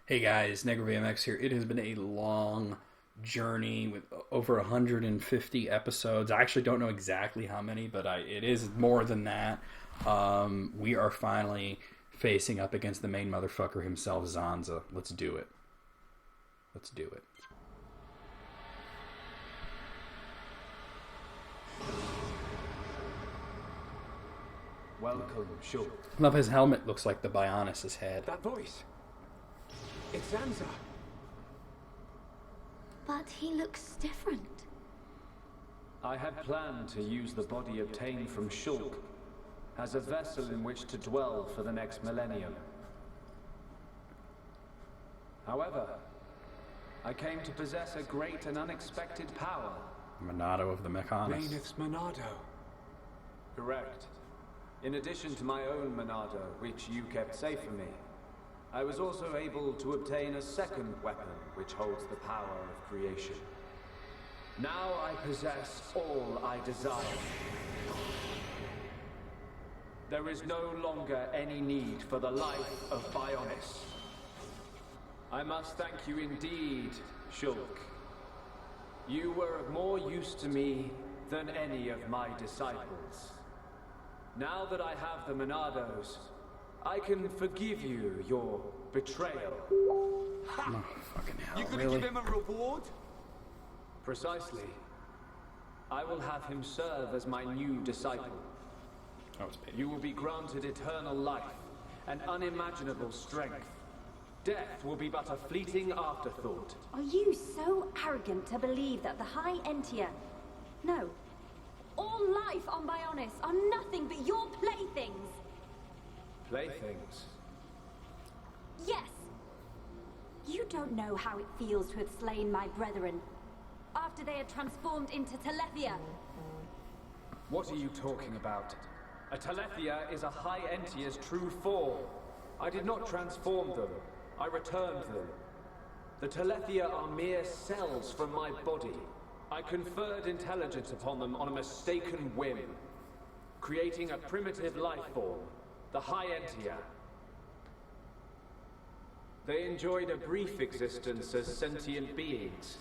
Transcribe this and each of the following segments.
Hey guys, NegroVMX here. It has been a long journey with over 150 episodes. I actually don't know exactly how many, but it is more than that. We are finally facing up against the main motherfucker himself, Zanza. Let's do it. Let's do it. Welcome, Shulk. Love his helmet looks like the Bionis' head. That voice. It's Zanza. But he looks different. I had planned to use the body obtained from Shulk as a vessel in which to dwell for the next millennium. However, I came to possess a great and unexpected power. Monado of the Mechanis. Maynith's Monado. Correct. In addition to my own Monado, which you kept safe from me, I was also able to obtain a second weapon which holds the power of creation. Now I possess all I desire. There is no longer any need for the life of Bionis. I must thank you indeed, Shulk. You were of more use to me than any of my disciples. Now that I have the Monados, I can forgive you your betrayal. Ha! Oh, fucking hell, You gonna really? give him a reward? Precisely. I will have him serve as my new disciple. Oh, it's paid. You will be granted eternal life and unimaginable strength. Death will be but a fleeting afterthought. Are you so arrogant to believe that the High Entia... No. All life on Bionis are nothing but your playthings. Playthings. Yes. You don't know how it feels to have slain my brethren after they had transformed into Telethia. What are you talking about? A Telethia is a High Entia's true form. I did not transform them. I returned them. The Telethia are mere cells from my body. I conferred intelligence upon them on a mistaken whim, creating a primitive life form, the High Entia. They enjoyed a brief existence as sentient beings.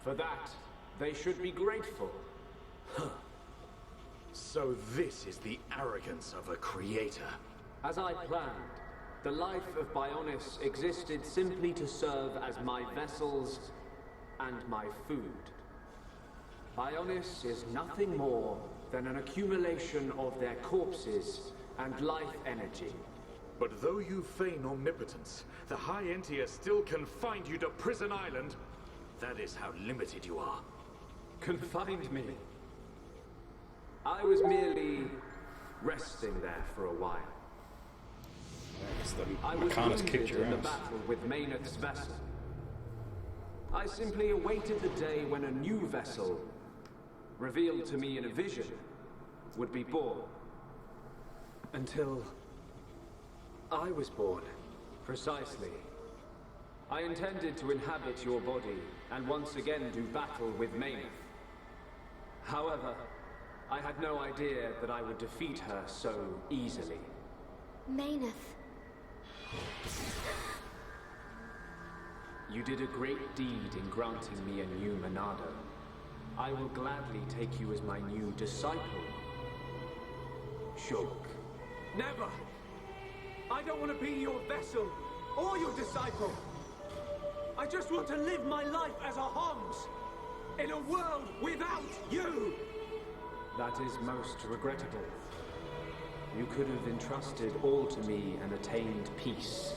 For that, they should be grateful. So this is the arrogance of a creator. As I planned, the life of Bionis existed simply to serve as my vessels and my food. Bionis is nothing more than an accumulation of their corpses and life energy. But though you feign omnipotence, the High Entia still confined you to Prison Island. That is how limited you are. Confined me. I was merely resting there for a while. I was Mechanis kicked wounded your in the ass. battle with Maynith's vessel. I simply awaited the day when a new vessel, revealed to me in a vision, would be born. Until I was born. Precisely. I intended to inhabit your body and once again do battle with Maynith. However, I had no idea that I would defeat her so easily. Maynith. You did a great deed in granting me a new Monado. I will gladly take you as my new disciple, Shulk. Never! I don't want to be your vessel or your disciple. I just want to live my life as a Homs in a world without you. That is most regrettable. You could have entrusted all to me and attained peace.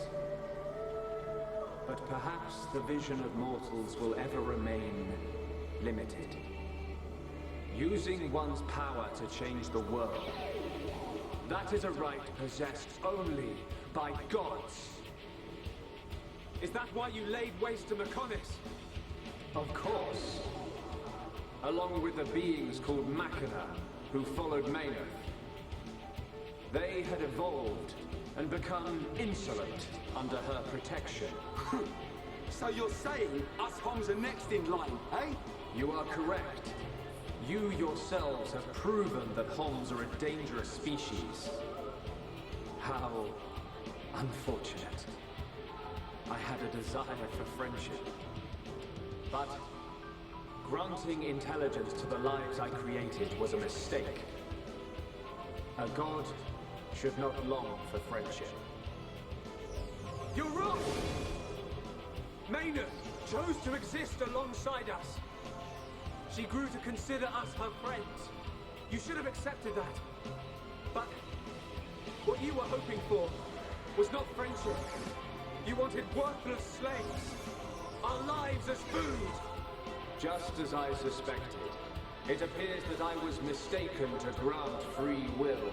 But perhaps the vision of mortals will ever remain limited. Using one's power to change the world. That is a right possessed only by gods. Is that why you laid waste to Mechonis? Of course. Along with the beings called Machina, who followed Maynith. They had evolved and become insolent under her protection. So you're saying us Homs are next in line, eh? You are correct. You yourselves have proven that Homs are a dangerous species. How unfortunate. I had a desire for friendship. But granting intelligence to the lives I created was a mistake. A god should not long for friendship. You're wrong! Maynard chose to exist alongside us. She grew to consider us her friends. You should have accepted that. But what you were hoping for was not friendship. You wanted worthless slaves. Our lives as food. Just as I suspected, it appears that I was mistaken to grant free will.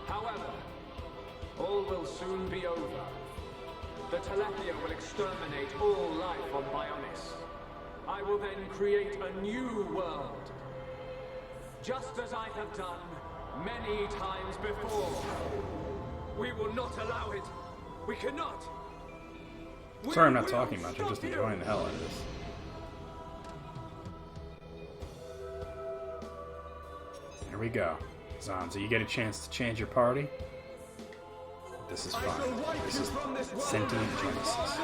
However, all will soon be over. The Telethia will exterminate all life on Bionis. I will then create a new world. Just as I have done many times before. We will not allow it. We cannot. Sorry I'm not talking much, I'm just enjoying the hell out of this. Here we go. Zanza, you get a chance to change your party? This is fun. This is sentient Genesis.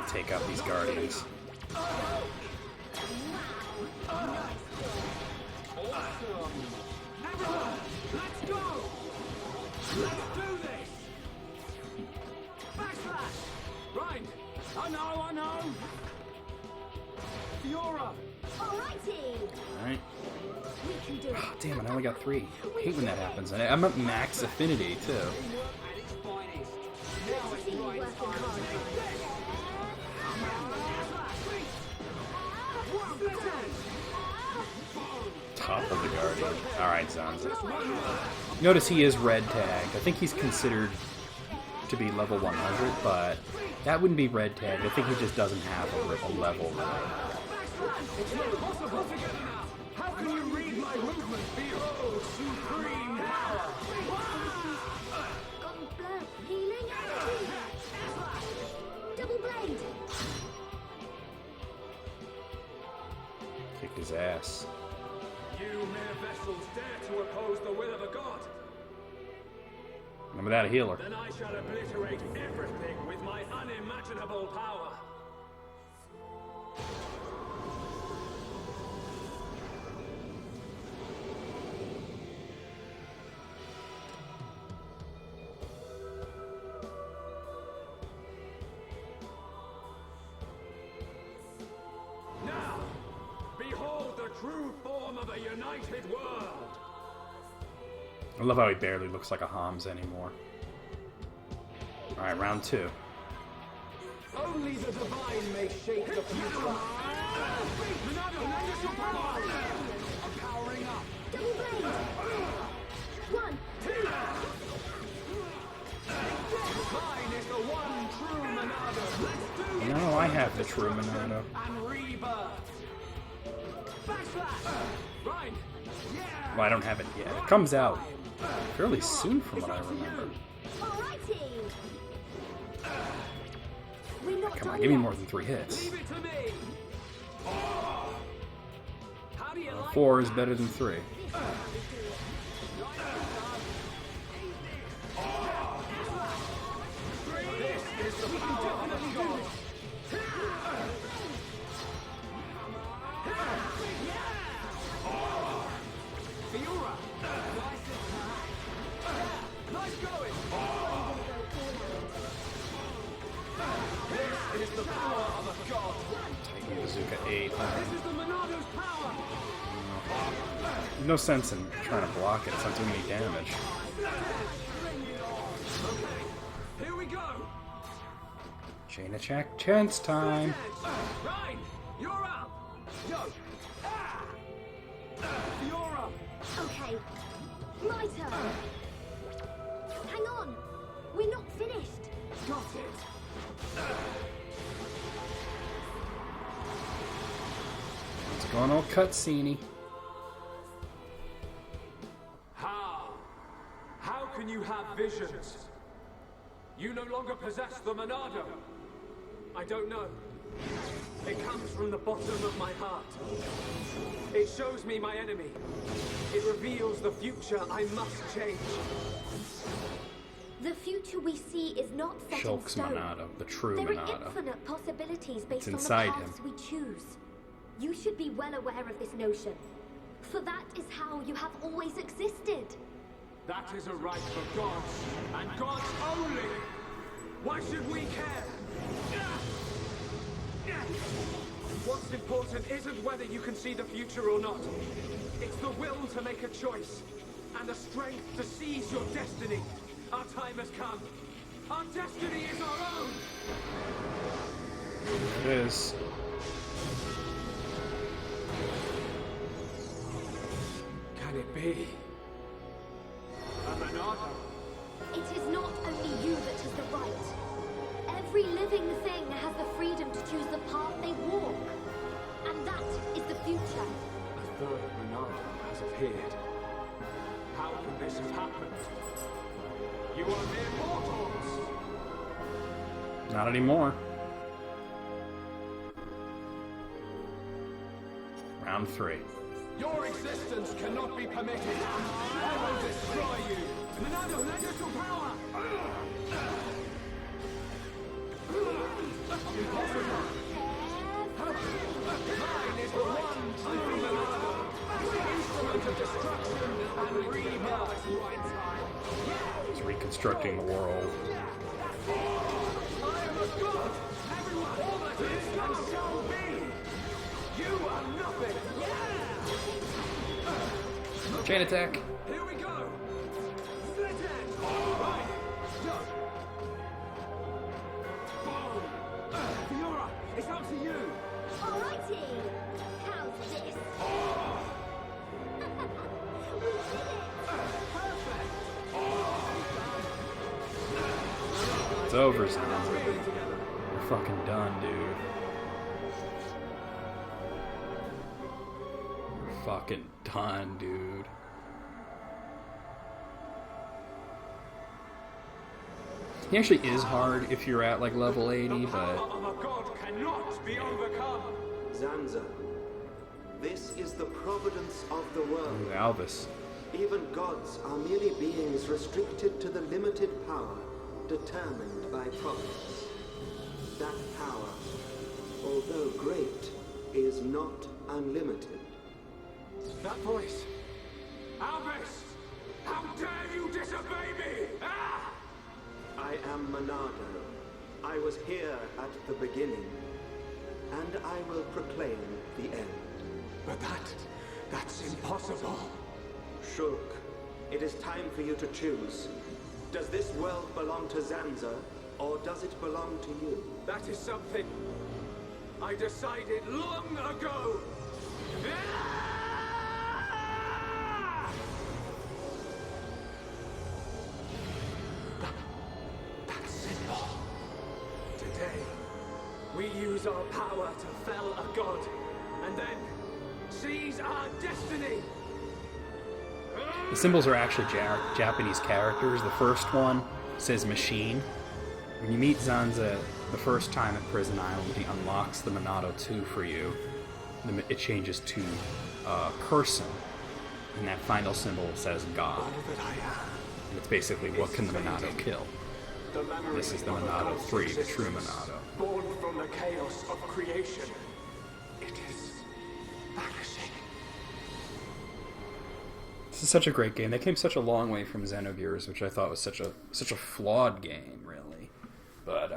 Take out these guardians. Everyone, let's go! Let's do this! Backslash! Right! I know! Fiora! Alrighty! Alright. We can do it. Oh, damn it, I only got 3. I hate when that happens. And I'm at max affinity, too. Good to see you working hard. Top of the guardian. Alright, Zanza. Notice he is red tagged. I think he's considered to be level 100, but that wouldn't be red tagged. I think he just doesn't have a level. It's not possible to get enough! How can you read my movement? Behold, supreme power! Gone blur. Healing. Double blade. Kick his ass. You mere vessels dare to oppose the will of a god? I'm without a healer. Then I shall obliterate everything with my unimaginable power. Now, behold the true form of a united world. I love how he barely looks like a Hams anymore. Alright, round 2. Only the divine may shape the future. Monado, lend us your power! I'm powering up. Double blade. 1, 2. Mine is the one true Monado. Let's do it! No, I have the true Monado. And rebirth. Backslash! Right. Yeah. Well, I don't have it yet. It comes out fairly soon from what I remember. Alrighty. We're not Come on, done give me yet. more than 3 hits. Leave it to me. How do you like 4 is better than 3. this? Is the power of a god. Fiora. Nice going. This is the power of a god. Taking Bazooka 8. This is the Monado's power. No sense in trying to block it. It's not doing any damage. Okay, here we go. Chain attack chance time. Ryan, you're up. Yo. Ah. Fiora. Okay. My turn. Hang on. We're not finished. Got it. It's going all cutscene-y. How? How can you have visions? You no longer possess the Monado. I don't know. It comes from the bottom of my heart. It shows me my enemy. It reveals the future I must change. The future we see is not set in Shulk's stone. Monado, the true There Monado. are infinite possibilities based on the inside paths we choose. You should be well aware of this notion, for that is how you have always existed. That is a right for gods, and gods only! Why should we care? What's important isn't whether you can see the future or not. It's the will to make a choice, and the strength to seize your destiny. Our time has come. Our destiny is our own! It is. Can it be? A Monado? It is not only you that has the right. Every living thing has the freedom to choose the path they walk. And that is the future. A third Monado has appeared. How can this have happened? You are mere mortals! Not anymore. Round 3. Your existence cannot be permitted. I will destroy you. Monado, lend us your power! Impossible. Mine is the one true Monado. Instrument of destruction and rebirth. It's reconstructing the world. I am a god! Everyone, all that is and shall be! You are nothing! Chain attack. Here we go! Split it! Right! Go! Boom! Fiora, it's up to you! Alrighty! How's this? We did it! Perfect! It's over, son. We're fucking done, dude. We're fucking done, dude. He actually is hard if you're at like level 80, The but power of a god cannot be overcome! Zanza, this is the providence of the world. Ooh, Alvis. Even gods are merely beings restricted to the limited power determined by providence. That power, although great, is not unlimited. That voice! Albus! How dare you disobey me! Ah! I am Monado. I was here at the beginning, and I will proclaim the end. But that's impossible. Shulk, it is time for you to choose. Does this world belong to Zanza, or does it belong to you? That is something I decided long ago! Ah! That's simple. Today, we use our power to fell a god, and then seize our destiny! the symbols are actually Japanese characters. The first one says machine. When you meet Zanza the first time at Prison Island, he unlocks the Monado 2 for you. It changes to person, and that final symbol says God. All that I am. And it's basically what can the Monado kill. The memory This is the of a Monado god's 3, the true existence, Monado. Born from the chaos of creation. It is vanishing. This is such a great game. They came such a long way from Xenogears, which I thought was such a flawed game, really. But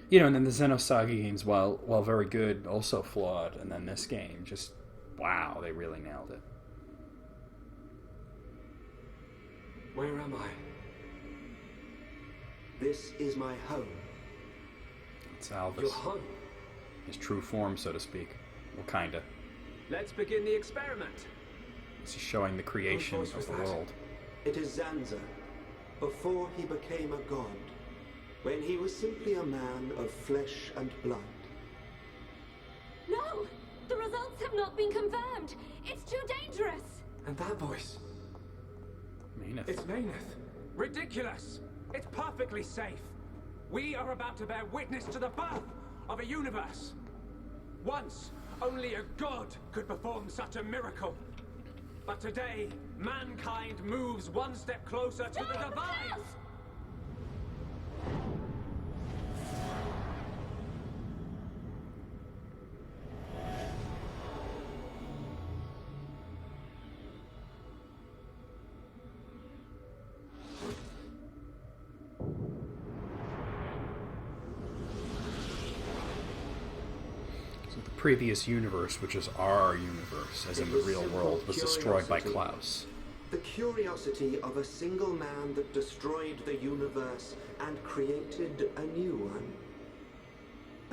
and then the Xenosaga games, while very good, also flawed. And then this game, just wow, they really nailed it. Where am I? This is my home. It's Alvis, Your home. his true form, so to speak. Well, kinda. Let's begin the experiment. This is showing the creation Whose voice of the was that? world. It is Zanza, before he became a god, when he was simply a man of flesh and blood. No! The results have not been confirmed! It's too dangerous! And that voice. Maineth. It's Maineth. Ridiculous! It's perfectly safe. We are about to bear witness to the birth of a universe. Once, only a god could perform such a miracle. But today, mankind moves one step closer to the divine. The previous universe, which is our universe, as in the real world, was destroyed by Klaus. The curiosity of a single man that destroyed the universe and created a new one.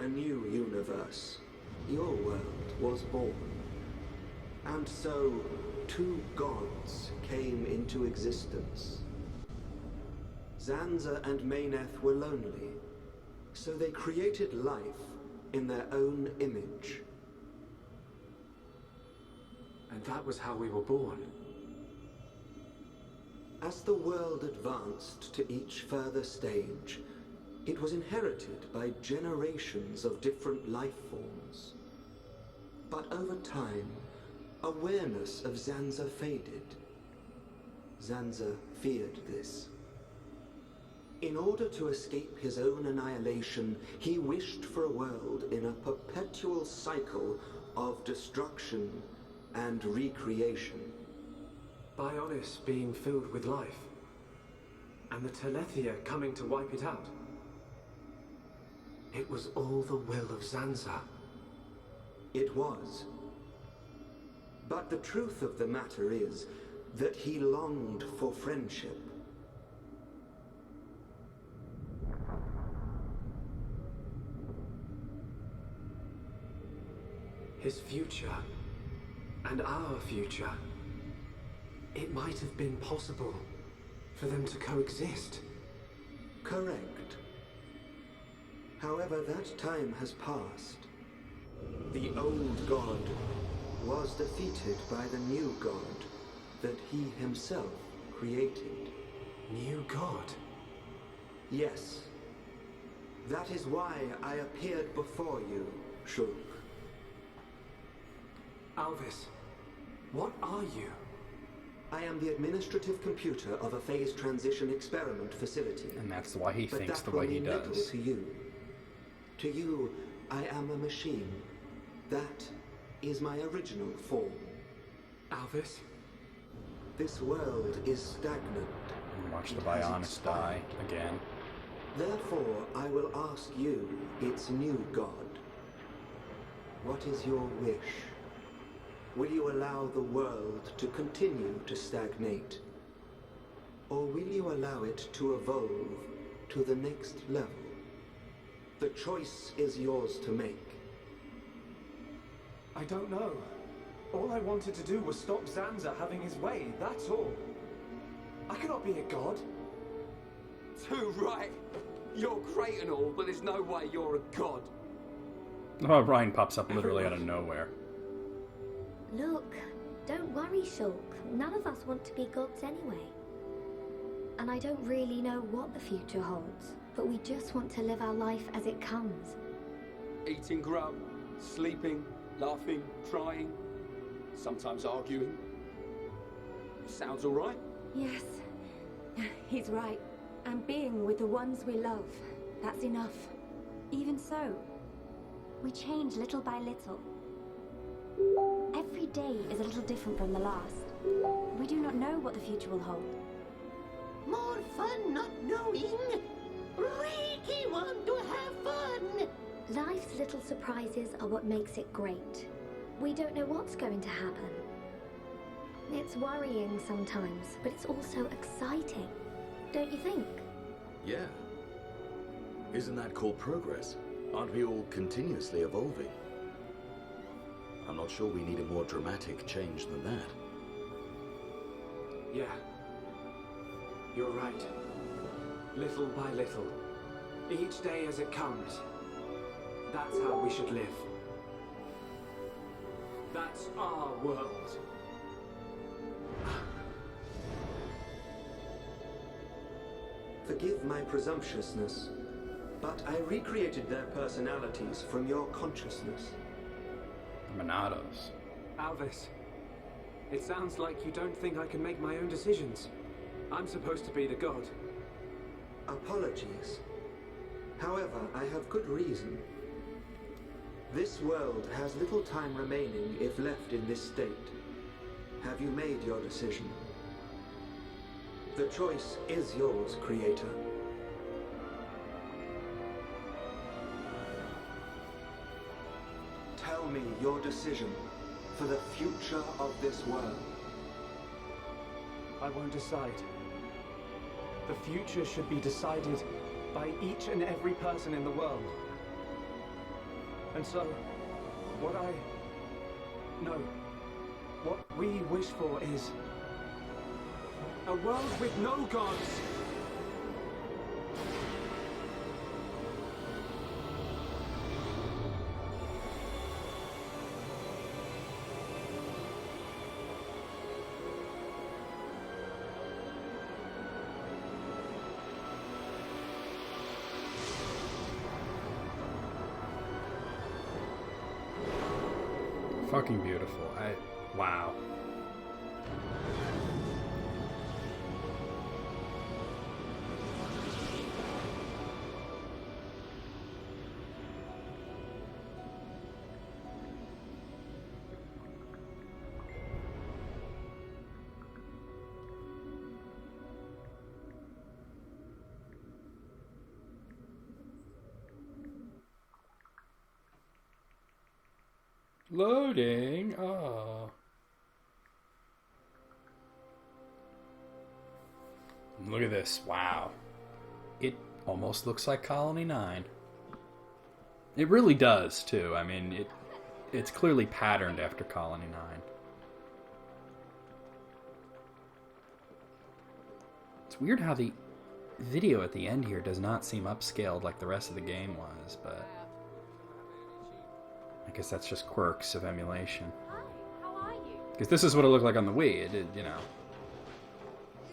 A new universe. Your world was born. And so, two gods came into existence. Zanza and Mayneth were lonely, so they created life in their own image. And that was how we were born. As the world advanced to each further stage, it was inherited by generations of different life forms. But over time, awareness of Zanza faded. Zanza feared this. In order to escape his own annihilation, he wished for a world in a perpetual cycle of destruction and recreation. Bionis being filled with life, and the Telethia coming to wipe it out. It was all the will of Zanza. It was. But the truth of the matter is that he longed for friendship. His future, and our future. It might have been possible for them to coexist. Correct. However, that time has passed. The old god was defeated by the new god that he himself created. New god? Yes. That is why I appeared before you, Shulk. Alvis, what are you? I am the administrative computer of a phase transition experiment facility. And that's why he But thinks that the way will he mean little does. to you. To you, I am a machine. That is my original form. Alvis? This world is stagnant. And watch the Bionis die again. Therefore, I will ask you, its new god. What is your wish? Will you allow the world to continue to stagnate? Or will you allow it to evolve to the next level? The choice is yours to make. I don't know. All I wanted to do was stop Zanza having his way, that's all. I cannot be a god. Too right. You're great and all, but there's no way you're a god. Oh, Ryan pops up literally out of nowhere. Look, don't worry, Shulk. None of us want to be gods anyway. And I don't really know what the future holds, but we just want to live our life as it comes. Eating grub, sleeping, laughing, trying, sometimes arguing. Sounds all right. Yes, he's right. And being with the ones we love, that's enough. Even so, we change little by little. Every day is a little different from the last. We do not know what the future will hold. More fun not knowing. Really want to have fun. Life's little surprises are what makes it great. We don't know what's going to happen. It's worrying sometimes, but it's also exciting. Don't you think? Yeah. Isn't that called progress? Aren't we all continuously evolving? I'm not sure we need a more dramatic change than that. Yeah. You're right. Little by little. Each day as it comes. That's how we should live. That's our world. Forgive my presumptuousness. but I recreated their personalities from your consciousness. Monados. Alvis, it sounds like you don't think I can make my own decisions. I'm supposed to be the god. Apologies. However, I have good reason. This world has little time remaining if left in this state. Have you made your decision? The choice is yours, Creator. Tell me your decision for the future of this world. I won't decide. The future should be decided by each and every person in the world. And so, what we wish for is a world with no gods. Fucking beautiful. Wow. Loading. Oh. Look at this. Wow. It almost looks like Colony 9. It really does, too. I mean, it's clearly patterned after Colony 9. It's weird how the video at the end here does not seem upscaled like the rest of the game was, but I guess that's just quirks of emulation. Hi, how are you? Because this is what it looked like on the Wii. It did, you know.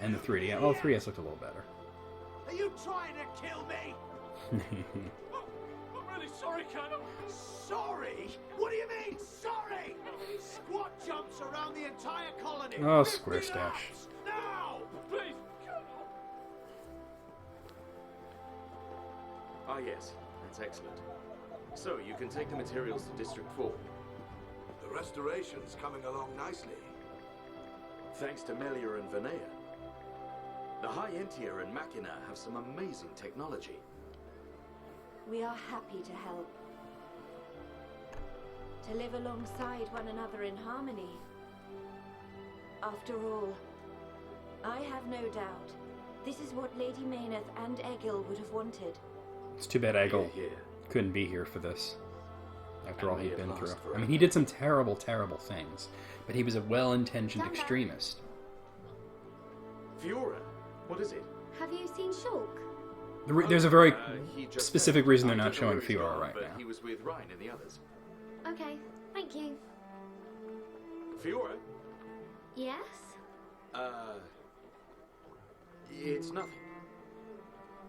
And the 3D. Oh, 3DS looked a little better. Are you trying to kill me? I'm really sorry, Colonel. Sorry? What do you mean, sorry? Squat jumps around the entire colony. Oh, 50 Square Stash. laps. Now! Please, Colonel. Ah, yes. That's excellent. So, you can take the materials to District 4. The restoration's coming along nicely. Thanks to Melia and Vinea. The High Entia and Machina have some amazing technology. We are happy to help. To live alongside one another in harmony. After all, I have no doubt this is what Lady Mayneth and Egil would have wanted. It's too bad Egil couldn't be here for this. After all he'd been through. I mean, he did some terrible, terrible things. But he was a well-intentioned extremist. Fiora, what is it? Have you seen Shulk? There's a very he just specific said- reason they're I not don't know showing where he's Fiora gone, right but now. he was with Ryan and the others. Okay, thank you. Fiora? Yes? It's nothing.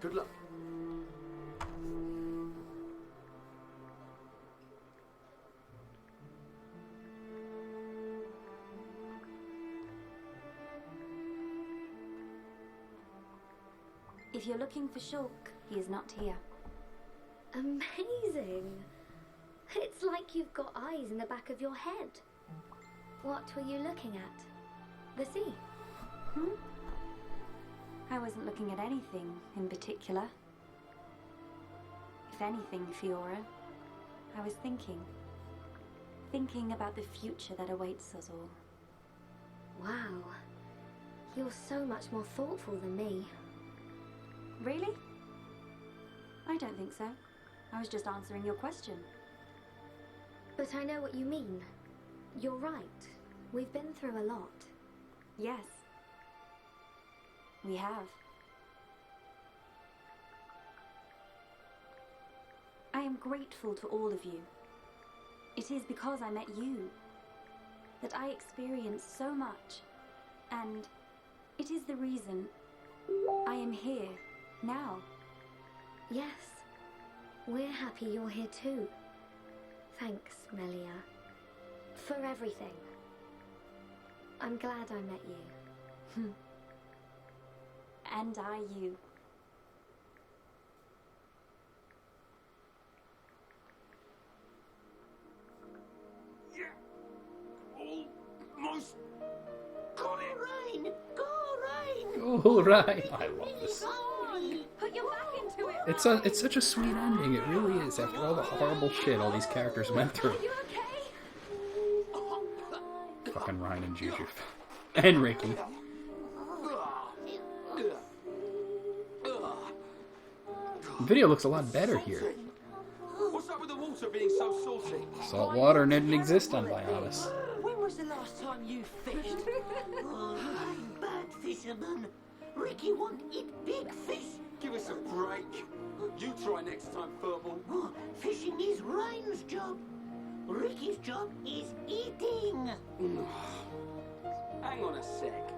Good luck. If you're looking for Shulk, he is not here. Amazing! It's like you've got eyes in the back of your head. What were you looking at? The sea? I wasn't looking at anything in particular. If anything, Fiora, I was thinking. Thinking about the future that awaits us all. Wow. You're so much more thoughtful than me. Really? I don't think so. I was just answering your question. But I know what you mean. You're right. We've been through a lot. Yes. We have. I am grateful to all of you. It is because I met you that I experienced so much, and it is the reason I am here now. Yes, We're happy you're here too. Thanks, Melia. For everything. I'm glad I met you. And I you. Almost got it. Rain! Go, Rain! Oh, right. I love this. Put your back into it. It's such a sweet ending. It really is. After all the horrible shit all these characters went through. Are you okay? Fucking Ryan and Juju. And Ricky. The video looks a lot better here. What's up with the water being so salty? Salt water didn't exist on Bionis. When was the last time you fished? Oh, I'm bad fisherman. Ricky won't eat big fish. Give us a break. You try next time, Furball. Oh, fishing is Ryan's job. Ricky's job is eating. Hang on a sec.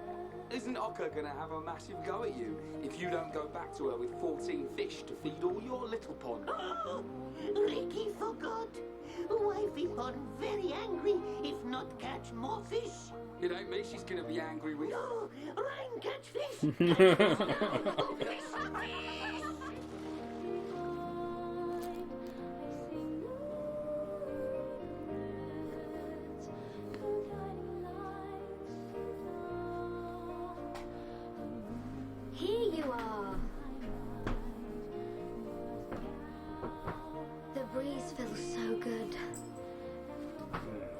Isn't Oka gonna have a massive go at you if you don't go back to her with 14 fish to feed all your little pond? Oh, Ricky forgot. Wifey pond very angry if not catch more fish. It ain't me she's gonna be angry with. No, Ryan catch fish. Oh, fish. Here you are. The breeze feels so good.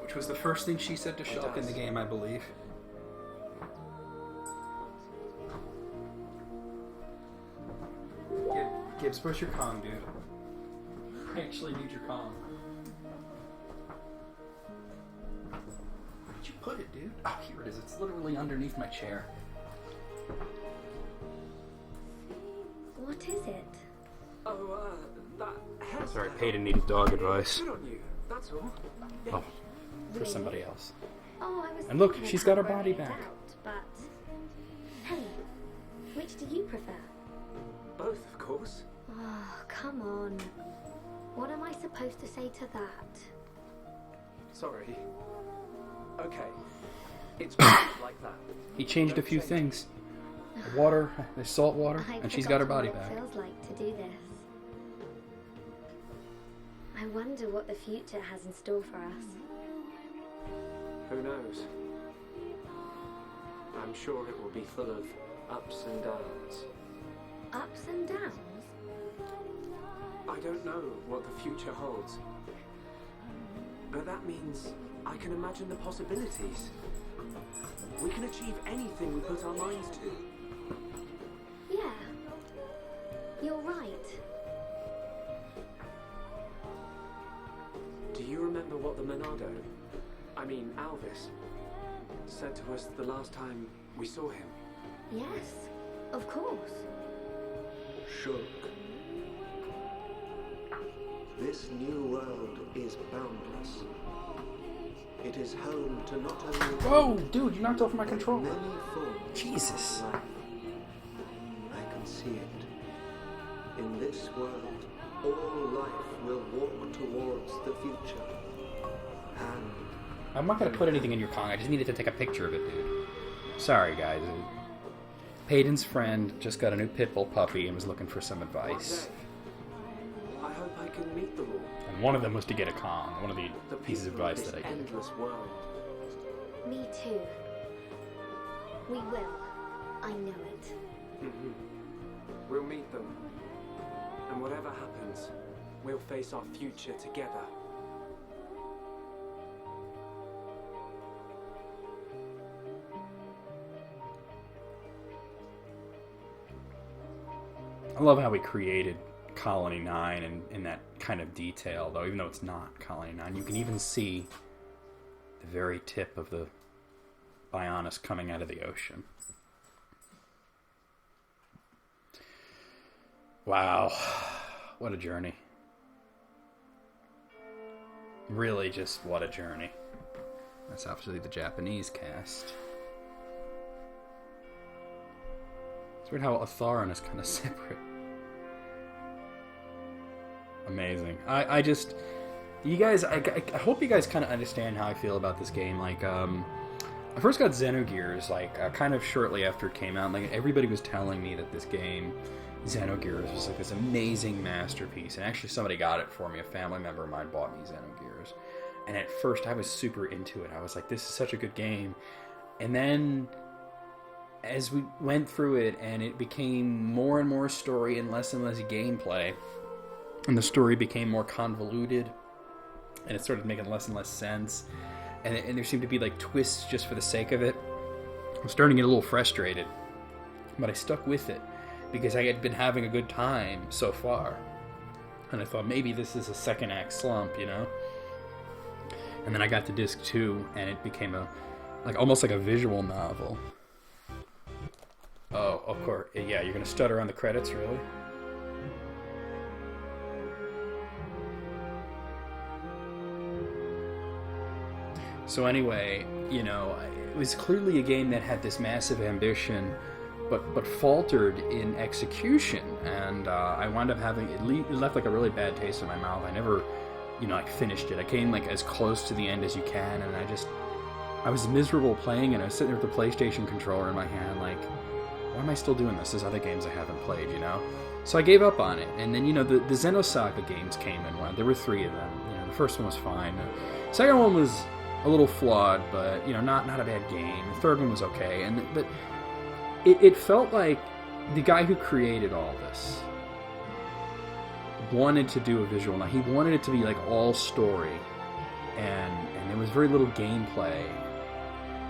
Which was the first thing she said to Shulk in the game, I believe. Gibbs, where's your Kong, dude? I actually need your Kong. Where'd you put it, dude? Oh, here it is. It's literally underneath my chair. What is it? Oh, that hairstyle. Sorry, Peyton needed dog advice. Good on you. That's all. Oh, for somebody else. Oh, I was And look, thinking she's it got her had body worked back. out, but hey, which do you prefer? Both, of course. Oh, come on. What am I supposed to say to that? Sorry. Okay. It's like that. He changed a few things. The water, there's salt water, I'd and she's got her body forgotten back. what it feels like to do this. I wonder what the future has in store for us. Who knows? I'm sure it will be full of ups and downs. Ups and downs? I don't know what the future holds. But that means I can imagine the possibilities. We can achieve anything we put our minds to. Yeah. You're right. Do you remember what the Alvis, said to us the last time we saw him? Yes, of course. Shulk. This new world is boundless. It is home to not only... Whoa, dude, you knocked over my controller. Many forms Jesus. of life. I can see it. In this world, all life will walk towards the future. And I'm not going to put anything in your Kong. I just needed to take a picture of it, dude. Sorry, guys. Peyton's friend just got a new pit bull puppy and was looking for some advice. I hope I can meet them all. And one of them was to get a Kong. One of the pieces of advice that I gave. Endless world. Me too. We will. I know it. Mm-hmm. We'll meet them. And whatever happens, we'll face our future together. I love how we created Colony 9 in that kind of detail, though, even though it's not Colony 9. You can even see the very tip of the Bionis coming out of the ocean. Wow. What a journey. Really just what a journey. That's obviously the Japanese cast. It's weird how Atharan is kind of separate. A amazing. I just, you guys, I hope you guys kind of understand how I feel about this game. Like, I first got Xenogears, like, kind of shortly after it came out. Like, everybody was telling me that this game, Xenogears, was like this amazing masterpiece. And actually somebody got it for me. A family member of mine bought me Xenogears. And at first I was super into it. I was like, this is such a good game. And then as we went through it and it became more and more story and less gameplay, and the story became more convoluted, and it started making less and less sense, and there seemed to be like twists just for the sake of it, I was starting to get a little frustrated. But I stuck with it because I had been having a good time so far. And I thought maybe this is a second act slump, you know? And then I got to disc 2 and it became almost like a visual novel. Oh, of course. Yeah, you're gonna stutter on the credits, really? So anyway, you know, it was clearly a game that had this massive ambition, but faltered in execution, and I wound up having it left like a really bad taste in my mouth. I never, you know, like finished it. I came like as close to the end as you can, and I was miserable playing it. I was sitting there with the PlayStation controller in my hand, like, why am I still doing this? There's other games I haven't played, you know? So I gave up on it, and then, you know, the Xenosaga games came and went. There were 3 of them. You know, the first one was fine. The second one was a little flawed, but, you know, not a bad game. The third one was okay, but it felt like the guy who created all this wanted to do a visual. Now, he wanted it to be like all story, and there was very little gameplay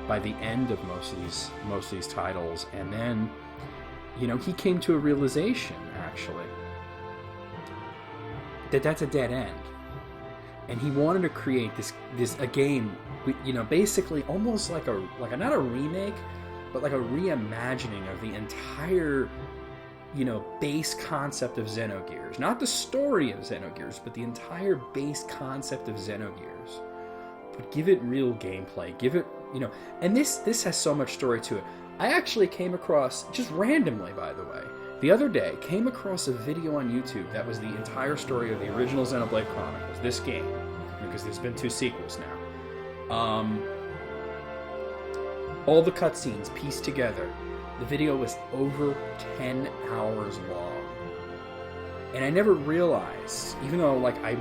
by the end of most of these titles. And then, you know, he came to a realization, actually, that that's a dead end. And he wanted to create a game, you know, basically almost like not a remake, but like a reimagining of the entire, you know, base concept of Xenogears. Not the story of Xenogears, but the entire base concept of Xenogears. But give it real gameplay. Give it, you know, and this has so much story to it. I actually came across, just randomly, by the way, the other day, came across a video on YouTube that was the entire story of the original Xenoblade Chronicles, this game, because there's been 2 sequels now. All the cutscenes pieced together. The video was over 10 hours long. And I never realized, even though, like, I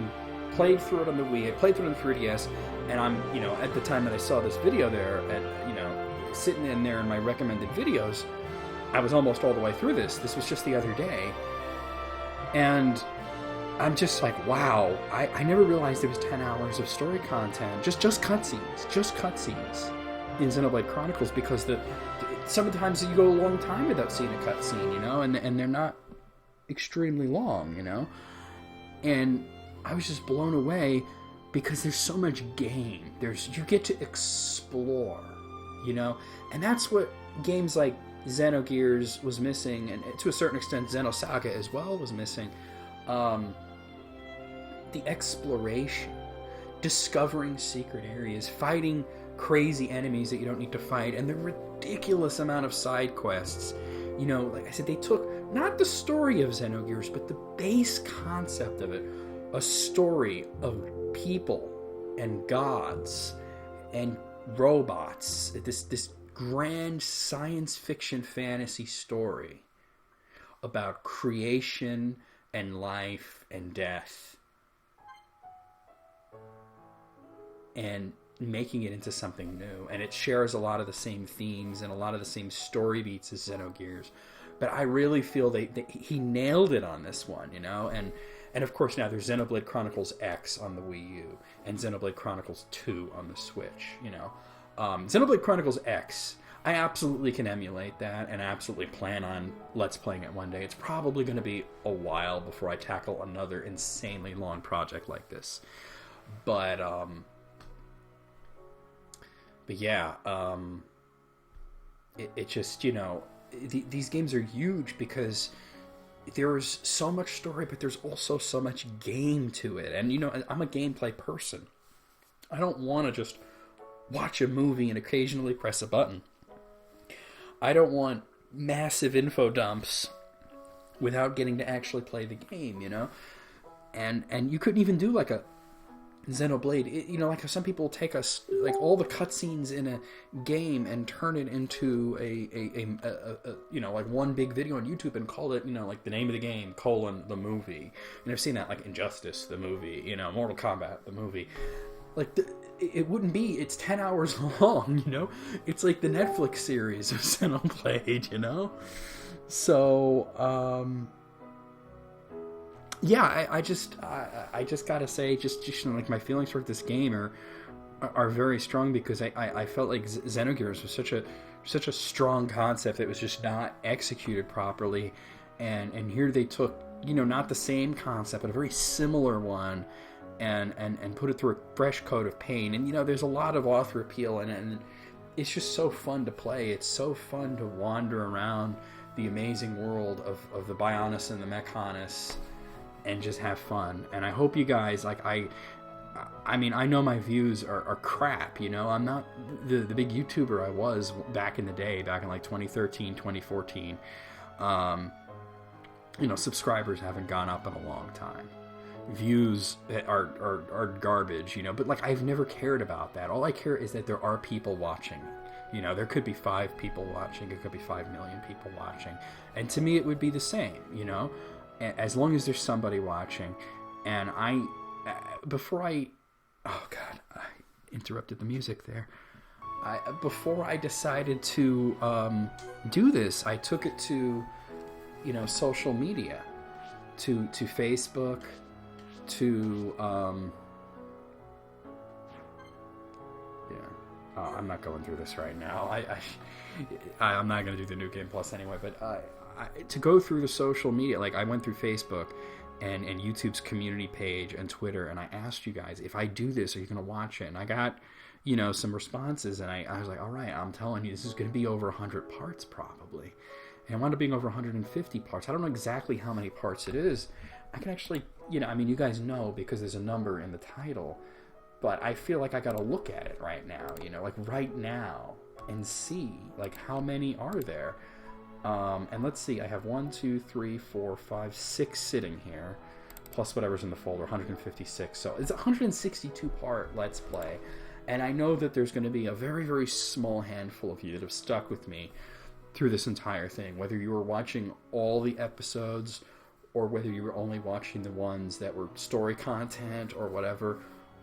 played through it on the Wii, I played through it on the 3DS, and I'm, you know, at the time that I saw this video there, you know, sitting in there in my recommended videos, I was almost all the way through this. This was just the other day. And I'm just like, wow, I never realized there was 10 hours of story content. Just cutscenes in Xenoblade Chronicles, because sometimes you go a long time without seeing a cutscene, you know, and they're not extremely long, you know. And I was just blown away because there's so much game. You get to explore, you know, and that's what games like Xenogears was missing, and to a certain extent Xenosaga as well was missing. The exploration, discovering secret areas, fighting crazy enemies that you don't need to fight, and the ridiculous amount of side quests. You know, like I said, they took not the story of Xenogears, but the base concept of it, a story of people and gods and robots, this grand science fiction fantasy story about creation and life and death, and making it into something new. And it shares a lot of the same themes and a lot of the same story beats as Xenogears, but I really feel that he nailed it on this one, you know. And of course now there's Xenoblade Chronicles X on the Wii U and Xenoblade Chronicles 2 on the Switch, you know. Xenoblade Chronicles X, I absolutely can emulate that, and I absolutely plan on Let's Playing it one day. It's probably going to be a while before I tackle another insanely long project like this. But yeah, it just, you know, these games are huge because there's so much story, but there's also so much game to it. And, you know, I'm a gameplay person. I don't want to just watch a movie and occasionally press a button. I don't want massive info dumps without getting to actually play the game, you know? and you couldn't even do like a Xenoblade. You know, like how some people take us like all the cutscenes in a game and turn it into a you know, like one big video on YouTube and call it, you know, like the name of the game the movie. And I've seen that like Injustice the movie, you know, Mortal Kombat the movie. Like it wouldn't be. It's 10 hours long, you know. It's like the Netflix series of Xenoblade, you know. So yeah, I just gotta say, just you know, like my feelings toward this game are very strong, because I felt like Xenogears was such a strong concept that was just not executed properly, and here they took, you know, not the same concept but a very similar one, and put it through a fresh coat of paint. And you know, there's a lot of author appeal in it, and it's just so fun to play. It's so fun to wander around the amazing world of the Bionis and the Mechonis and just have fun. And I hope you guys, like, I mean, I know my views are crap, you know. I'm not the big YouTuber I was back in the day, back in like 2013, 2014. You know, subscribers haven't gone up in a long time. Views are garbage, you know. But like, I've never cared about that. All I care is that there are people watching. You know, there could be 5 people watching. It could be 5 million people watching. And to me, it would be the same, you know. As long as there's somebody watching. And before I interrupted the music there. Before I decided to do this, I took it to, you know, social media, to Facebook, to I'm not going through this right now. I'm not going to do the New Game Plus anyway, but to go through the social media, like I went through Facebook and YouTube's community page and Twitter, and I asked you guys, if I do this, are you going to watch it? And I got, you know, some responses, and I was like, all right, I'm telling you, this is going to be over 100 parts probably. And it wound up being over 150 parts. I don't know exactly how many parts it is. I can actually, you know, I mean, you guys know because there's a number in the title, but I feel like I got to look at it right now, you know, like right now, and see, like, how many are there. And let's see, I have 1, 2, 3, 4, 5, 6 sitting here, plus whatever's in the folder, 156. So it's a 162 part Let's Play. And I know that there's going to be a very, very small handful of you that have stuck with me through this entire thing, whether you were watching all the episodes or whether you were only watching the ones that were story content or whatever.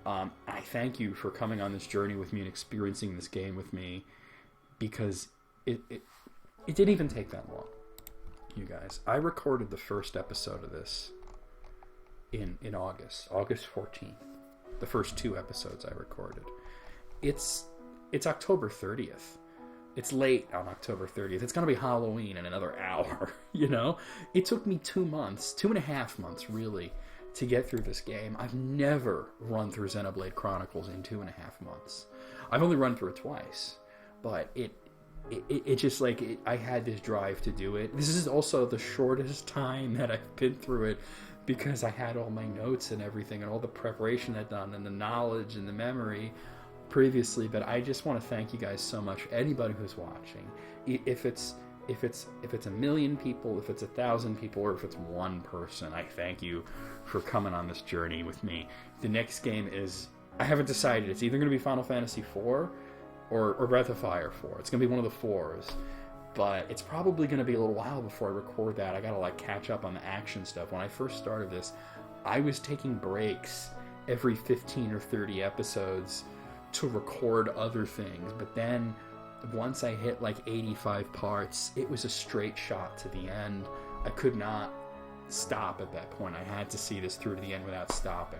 I thank you for coming on this journey with me and experiencing this game with me, because it didn't even take that long, you guys. I recorded the first episode of this in August 14th. The first 2 episodes I recorded. It's October 30th. It's late on October 30th. It's going to be Halloween in another hour, you know? It took me 2 months, 2.5 months, really, to get through this game. I've never run through Xenoblade Chronicles in 2.5 months. I've only run through it twice, but it just, like, I had this drive to do it. This is also the shortest time that I've been through it, because I had all my notes and everything and all the preparation I'd done and the knowledge and the memory previously. But I just want to thank you guys so much. Anybody who's watching, if it's a million people, if it's 1,000 people, or if it's one person, I thank you for coming on this journey with me. The next game is, I haven't decided. It's either going to be Final Fantasy IV or Breath of Fire 4. It's going to be one of the 4s. But it's probably going to be a little while before I record that. I got to, like, catch up on the action stuff. When I first started this, I was taking breaks every 15 or 30 episodes to record other things. But then once I hit like 85 parts, it was a straight shot to the end. I could not stop at that point. I had to see this through to the end without stopping.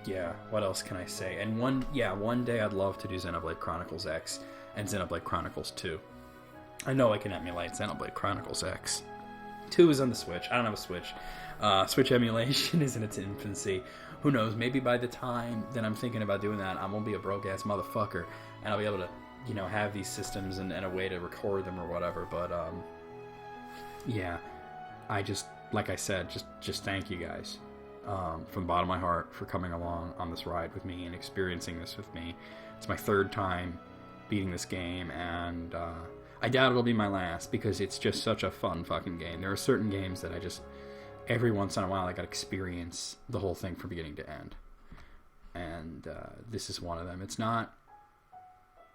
Yeah, what else can I say? And one day I'd love to do Xenoblade Chronicles X and Xenoblade Chronicles 2. I know I can emulate Xenoblade Chronicles X. 2 is on the Switch. I don't have a Switch. Switch emulation is in its infancy. Who knows? Maybe by the time that I'm thinking about doing that, I won't be a broke-ass motherfucker, and I'll be able to, you know, have these systems and a way to record them or whatever. But, yeah, I just, like I said, just thank you guys. From the bottom of my heart for coming along on this ride with me and experiencing this with me. It's my 3rd time beating this game, and I doubt it'll be my last, because it's just such a fun fucking game. There are certain games that every once in a while I got to experience the whole thing from beginning to end. And this is one of them. It's not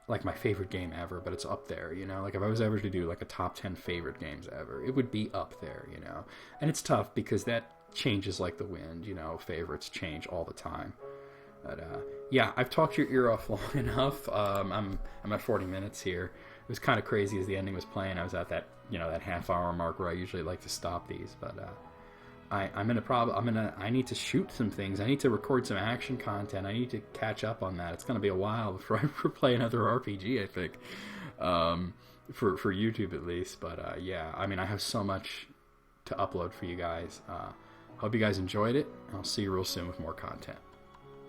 like my favorite game ever, but it's up there, you know? Like, if I was ever to do, like, a top 10 favorite games ever, it would be up there, you know? And it's tough because that changes like the wind, you know? Favorites change all the time. But, yeah, I've talked your ear off long enough. I'm at 40 minutes here. It was kind of crazy as the ending was playing. I was at that, you know, that half-hour mark where I usually like to stop these, but, I'm in a problem. I need to shoot some things. I need to record some action content. I need to catch up on that. It's going to be a while before I ever play another RPG, I think, for YouTube at least. But yeah, I mean, I have so much to upload for you guys. Hope you guys enjoyed it. I'll see you real soon with more content.